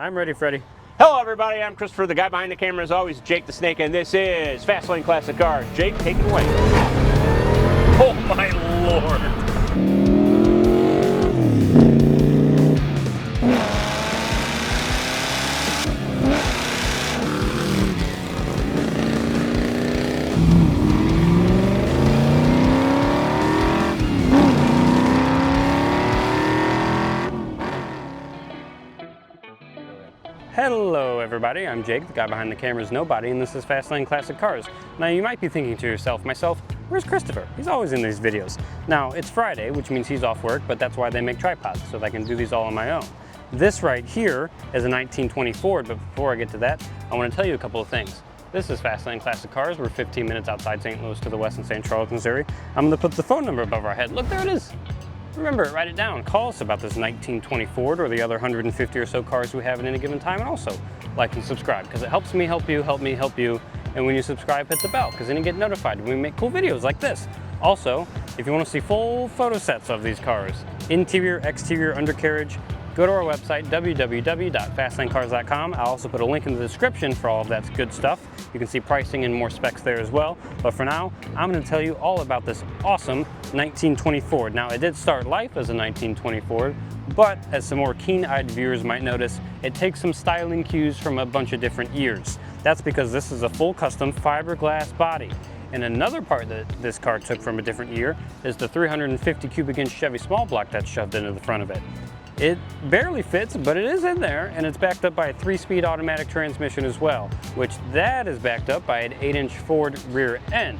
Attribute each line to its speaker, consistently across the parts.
Speaker 1: I'm ready, Freddy. Hello, everybody. I'm Christopher, the guy behind the camera, as always, Jake the Snake, and this is Fast Lane Classic Cars. Jake, take it away. Oh, my Lord. Hello everybody, I'm Jake, the guy behind the camera's nobody, and this is Fast Lane Classic Cars. Now you might be thinking to yourself, where's Christopher? He's always in these videos. Now it's Friday, which means he's off work, but that's why they make tripods, so that I can do these all on my own. This right here is a 1920 Ford, but before I get to that, I want to tell you a couple of things. This is Fast Lane Classic Cars. We're 15 minutes outside St. Louis to the west in St. Charles, Missouri. I'm going to put the phone number above our head. Look, there it is. Remember it, write it down. Call us about this 1920 Ford or the other 150 or so cars we have at any given time, and also like and subscribe because it helps me help you, help me help you. And when you subscribe, hit the bell because then you get notified when we make cool videos like this. Also, if you want to see full photo sets of these cars, interior, exterior, undercarriage, go to our website, www.fastlanecars.com. I'll also put a link in the description for all of that good stuff. You can see pricing and more specs there as well. But for now, I'm going to tell you all about this awesome 1920 Ford. Now, it did start life as a 1920 Ford, but as some more keen-eyed viewers might notice, it takes some styling cues from a bunch of different years. That's because this is a full custom fiberglass body. And another part that this car took from a different year is the 350 cubic inch Chevy small block that's shoved into the front of it. It barely fits, but it is in there, and it's backed up by a 3-speed automatic transmission as well, which that is backed up by an 8-inch Ford rear end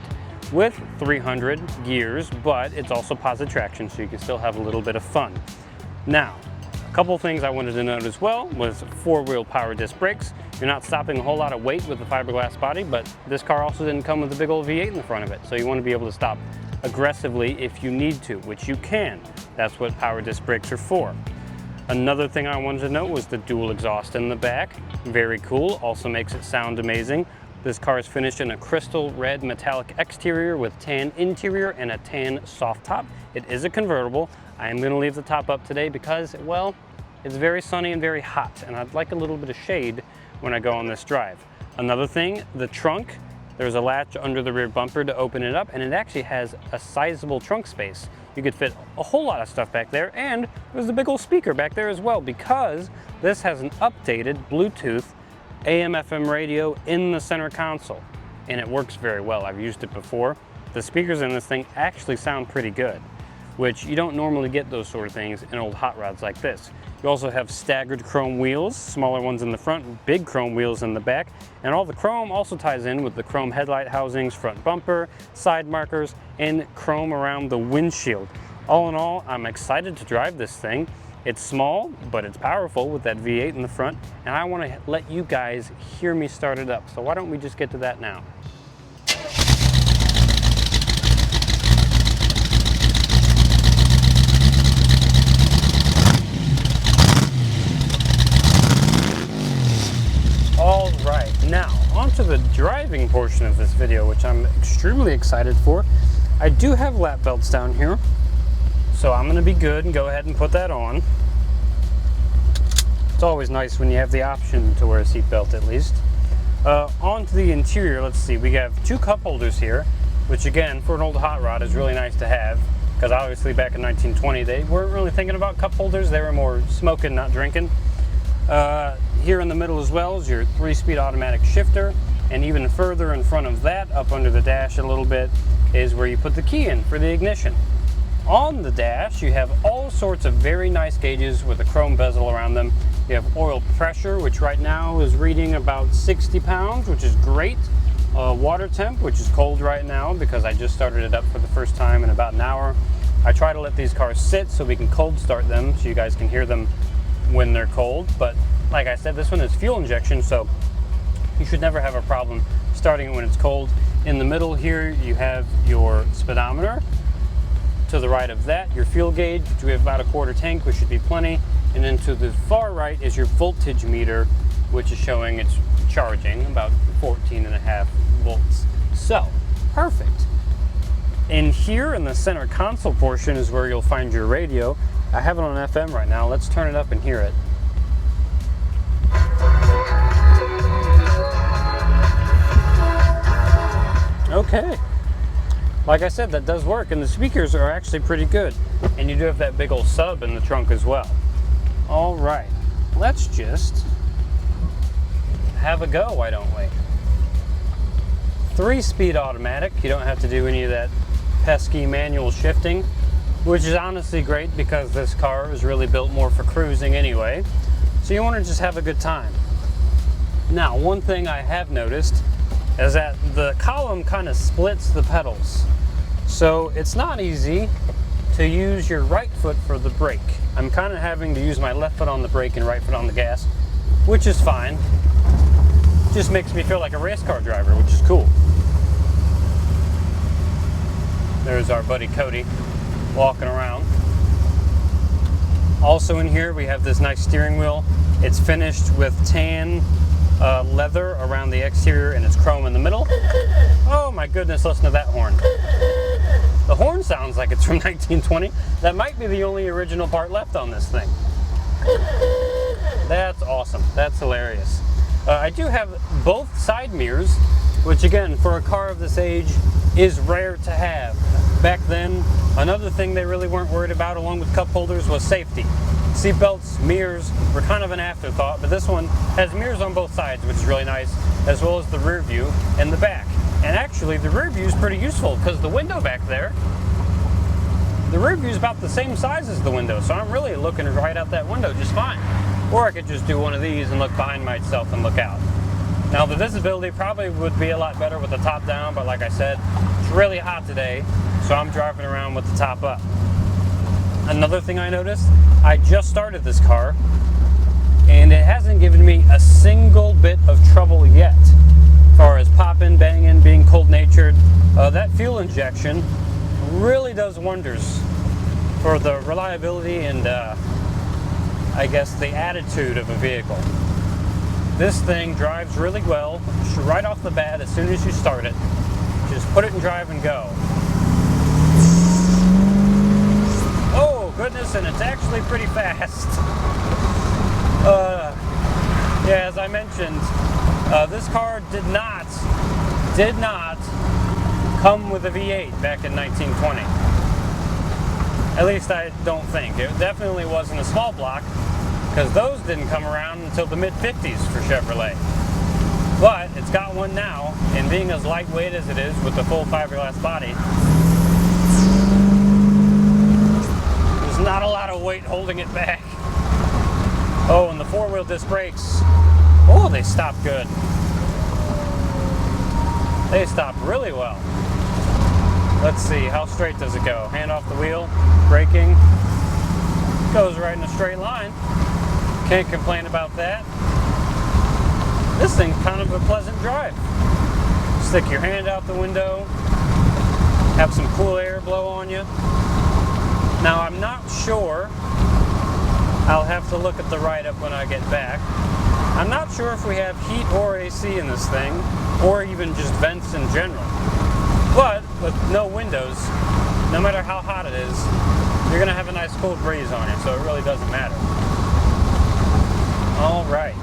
Speaker 1: with 300 gears, but it's also Posi-Traction, so you can still have a little bit of fun. Now, a couple of things I wanted to note as well was 4-wheel power disc brakes. You're not stopping a whole lot of weight with the fiberglass body, but this car also didn't come with a big old V8 in the front of it, so you want to be able to stop aggressively if you need to, which you can. That's what power disc brakes are for. Another thing I wanted to note was the dual exhaust in the back. Very cool, also makes it sound amazing. This car is finished in a crystal red metallic exterior with tan interior and a tan soft top. It is a convertible. I am going to leave the top up today because, well, it's very sunny and very hot, and I'd like a little bit of shade when I go on this drive. Another thing, the trunk, there's a latch under the rear bumper to open it up, and it actually has a sizable trunk space. You could fit a whole lot of stuff back there, and there's a big old speaker back there as well because this has an updated Bluetooth AM/FM radio in the center console, and it works very well. I've used it before. The speakers in this thing actually sound pretty good, which you don't normally get those sort of things in old hot rods like this. You also have staggered chrome wheels, smaller ones in the front, big chrome wheels in the back, and all the chrome also ties in with the chrome headlight housings, front bumper, side markers, and chrome around the windshield. All in all, I'm excited to drive this thing. It's small, but it's powerful with that V8 in the front, and I want to let you guys hear me start it up. So why don't we just get to that now? All right, now onto the driving portion of this video, which I'm extremely excited for. I do have lap belts down here, so I'm gonna be good and go ahead and put that on. It's always nice when you have the option to wear a seatbelt at least. Onto the interior, let's see, we have 2 cup holders here, which again, for an old hot rod is really nice to have, because obviously back in 1920, they weren't really thinking about cup holders, they were more smoking, not drinking. Here in the middle as well is your 3-speed automatic shifter, and even further in front of that, up under the dash a little bit, is where you put the key in for the ignition. On the dash, you have all sorts of very nice gauges with a chrome bezel around them. You have oil pressure, which right now is reading about 60 pounds, which is great. Water temp, which is cold right now because I just started it up for the first time in about an hour. I try to let these cars sit so we can cold start them so you guys can hear them when they're cold, but like I said, this one is fuel injection, so you should never have a problem starting it when it's cold. In the middle here, you have your speedometer. To the right of that, your fuel gauge, which we have about a quarter tank, which should be plenty. And then to the far right is your voltage meter, which is showing it's charging about 14.5 volts. So, perfect. In here in the center console portion is where you'll find your radio. I have it on FM right now. Let's turn it up and hear it. Okay. Like I said, that does work, and the speakers are actually pretty good. And you do have that big old sub in the trunk as well. All right, let's just have a go, why don't we? 3-speed automatic. You don't have to do any of that pesky manual shifting, which is honestly great because this car is really built more for cruising anyway. So you want to just have a good time. Now, one thing I have noticed is that the column kind of splits the pedals. So it's not easy to use your right foot for the brake. I'm kind of having to use my left foot on the brake and right foot on the gas, which is fine. Just makes me feel like a race car driver, which is cool. There's our buddy Cody walking around. Also in here we have this nice steering wheel. It's finished with tan leather around the exterior and it's chrome in the middle. Oh my goodness, listen to that horn. The horn sounds like it's from 1920. That might be the only original part left on this thing. That's awesome. That's hilarious. I do have both side mirrors, which again, for a car of this age, is rare to have. Back then, another thing they really weren't worried about, along with cup holders, was safety. Seatbelts, mirrors were kind of an afterthought, but this one has mirrors on both sides, which is really nice, as well as the rear view and the back. And actually, the rear view is pretty useful because the window back there, the rear view is about the same size as the window, so I'm really looking right out that window just fine. Or I could just do one of these and look behind myself and look out. Now, the visibility probably would be a lot better with the top down, but like I said, it's really hot today, so I'm driving around with the top up. Another thing I noticed, I just started this car, and it hasn't given me a single bit of trouble yet. As far as popping, banging, being cold-natured, that fuel injection really does wonders for the reliability and I guess the attitude of a vehicle. This thing drives really well right off the bat as soon as you start it. Just put it in drive and go. Oh goodness, and it's actually pretty fast. Yeah, as I mentioned, this car did not come with a V8 back in 1920. At least I don't think. It definitely wasn't a small block, because those didn't come around until the mid-50s for Chevrolet. But it's got one now, and being as lightweight as it is with the full fiberglass body, there's not a lot of weight holding it back. Oh, and the four-wheel disc brakes, oh, they stop good. They stop really well. Let's see, how straight does it go? Hand off the wheel, braking, goes right in a straight line. Can't complain about that. This thing's kind of a pleasant drive. Stick your hand out the window, have some cool air blow on you. Now I'm not sure, I'll have to look at the write-up when I get back. I'm not sure if we have heat or AC in this thing, or even just vents in general. But with no windows, no matter how hot it is, you're gonna have a nice cold breeze on you, so it really doesn't matter. All right.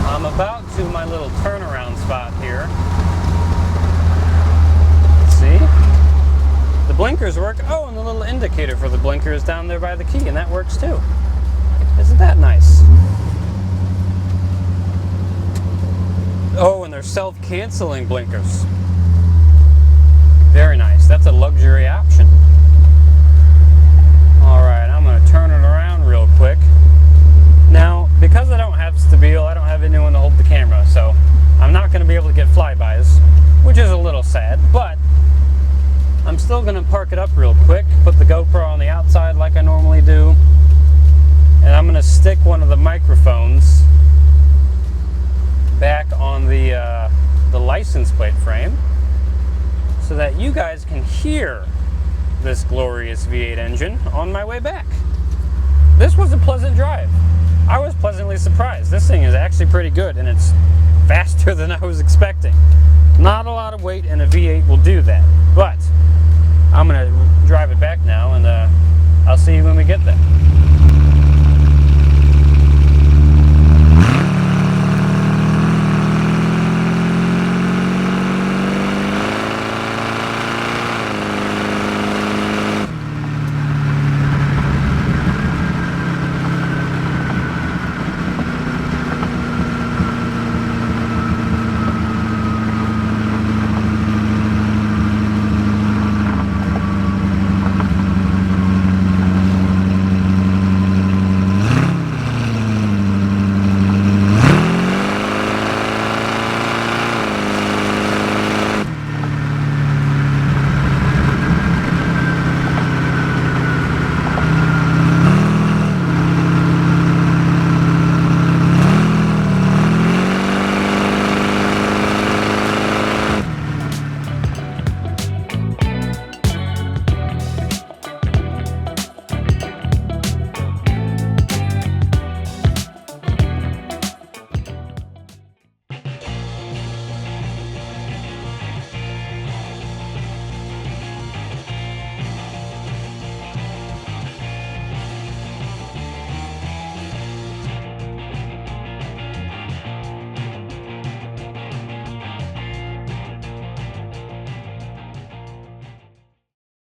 Speaker 1: I'm about to my little turnaround spot here. Let's see. The blinkers work. Oh, and the little indicator for the blinker is down there by the key, and that works too. Isn't that nice? Oh, and they're self-canceling blinkers. Very nice. That's a luxury option. All right, I'm going to turn it around real quick. Now, because I don't have Stabile, I don't have anyone to hold the camera, so I'm not going to be able to get flybys, which is a little sad, but I'm still going to park it up real quick, put the GoPro on the outside like I normally do, and I'm going to stick one of the microphones back on the license plate frame so that you guys can hear this glorious V8 engine on my way back. This was a pleasant drive. I was pleasantly surprised. This thing is actually pretty good, and it's faster than I was expecting. Not a lot of weight, and a V8 will do that. But I'm going to drive it back now, and I'll see you when we get there.